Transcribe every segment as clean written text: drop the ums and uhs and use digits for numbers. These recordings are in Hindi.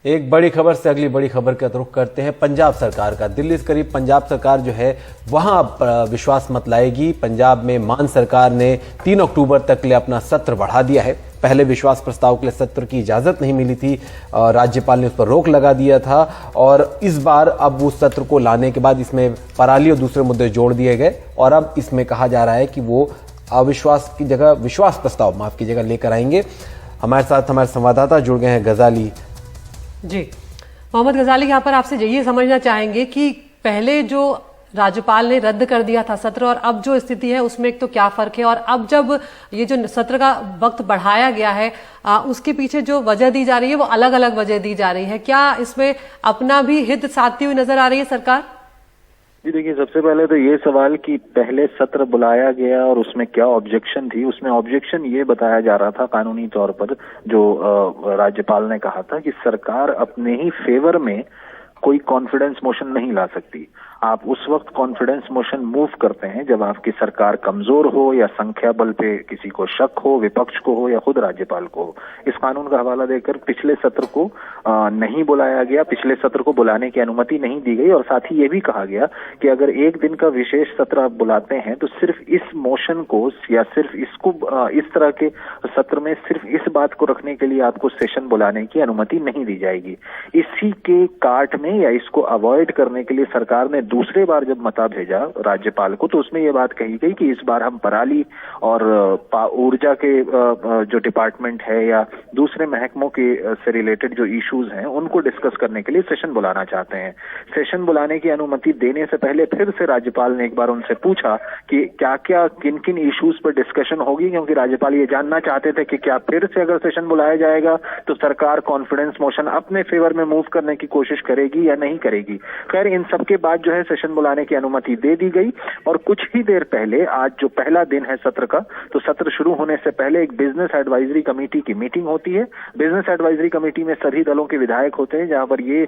एक बड़ी खबर से अगली बड़ी खबर का रुख करते हैं पंजाब सरकार का। दिल्ली से करीब पंजाब सरकार जो है वहां विश्वास मत लाएगी। पंजाब में मान सरकार ने 3 अक्टूबर तक के लिए अपना सत्र बढ़ा दिया है। पहले विश्वास प्रस्ताव के लिए सत्र की इजाजत नहीं मिली थी, राज्यपाल ने उस पर रोक लगा दिया था और इस बार अब उस सत्र को लाने के बाद इसमें पराली और दूसरे मुद्दे जोड़ दिए गए और अब इसमें कहा जा रहा है कि वो अविश्वास की जगह विश्वास प्रस्ताव माफ की जगह लेकर आएंगे। हमारे साथ हमारे संवाददाता जुड़ गए हैं गजाली जी। मोहम्मद गजाली, यहाँ पर आपसे ये समझना चाहेंगे कि पहले जो राज्यपाल ने रद्द कर दिया था सत्र और अब जो स्थिति है उसमें एक तो क्या फर्क है, और अब जब ये जो सत्र का वक्त बढ़ाया गया है उसके पीछे जो वजह दी जा रही है वो अलग अलग वजह दी जा रही है। क्या इसमें अपना भी हित साधती हुई नजर आ रही है सरकार? जी देखिए, सबसे पहले तो ये सवाल कि पहले सत्र बुलाया गया और उसमें क्या ऑब्जेक्शन थी। उसमें ऑब्जेक्शन ये बताया जा रहा था कानूनी तौर पर, जो राज्यपाल ने कहा था कि सरकार अपने ही फेवर में कोई कॉन्फिडेंस मोशन नहीं ला सकती। आप उस वक्त कॉन्फिडेंस मोशन मूव करते हैं जब आपकी सरकार कमजोर हो या संख्या बल पे किसी को शक हो, विपक्ष को हो या खुद राज्यपाल को हो। इस कानून का हवाला देकर पिछले सत्र को नहीं बुलाया गया, पिछले सत्र को बुलाने की अनुमति नहीं दी गई और साथ ही ये भी कहा गया कि अगर एक दिन का विशेष सत्र आप बुलाते हैं तो सिर्फ इस मोशन को या सिर्फ इसको इस तरह के सत्र में सिर्फ इस बात को रखने के लिए आपको सेशन बुलाने की अनुमति नहीं दी जाएगी। इसी के काट में या इसको अवॉइड करने के लिए सरकार ने दूसरे बार जब मता भेजा राज्यपाल को तो उसमें यह बात कही गई कि इस बार हम पराली और ऊर्जा के जो डिपार्टमेंट है या दूसरे महकमों के से रिलेटेड जो इश्यूज हैं उनको डिस्कस करने के लिए सेशन बुलाना चाहते हैं। सेशन बुलाने की अनुमति देने से पहले फिर से राज्यपाल ने एक बार उनसे पूछा कि क्या क्या किन किन इश्यूज पर डिस्कशन होगी, क्योंकि राज्यपाल ये जानना चाहते थे कि क्या फिर से अगर सेशन बुलाया जाएगा तो सरकार कॉन्फिडेंस मोशन अपने फेवर में मूव करने की कोशिश करेगी या नहीं करेगी। खैर, इन सबके बाद जो है सेशन बुलाने की अनुमति दे दी गई और कुछ ही देर पहले, आज जो पहला दिन है सत्र का, तो सत्र शुरू होने से पहले एक बिजनेस एडवाइजरी कमेटी की मीटिंग होती है। बिजनेस एडवाइजरी कमेटी में सभी दलों के विधायक होते हैं, जहां पर ये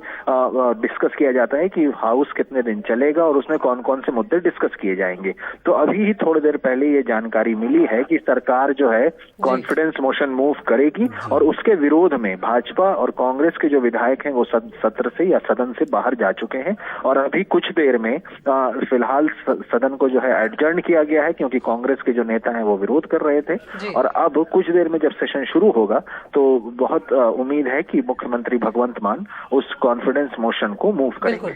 डिस्कस किया जाता है कि हाउस कितने दिन चलेगा और उसमें कौन कौन से मुद्दे डिस्कस किए जाएंगे। तो अभी ही थोड़ी देर पहले ये जानकारी मिली है कि सरकार जो है कॉन्फिडेंस मोशन मूव करेगी और उसके विरोध में भाजपा और कांग्रेस के जो विधायक हैं वो सत्र से या सदन से बाहर जा चुके हैं और अभी कुछ देर में फिलहाल सदन को जो है एडजर्न किया गया है, क्योंकि कांग्रेस के जो नेता हैं वो विरोध कर रहे थे। और अब कुछ देर में जब सेशन शुरू होगा तो बहुत उम्मीद है कि मुख्यमंत्री भगवंत मान उस कॉन्फिडेंस मोशन को मूव करेंगे।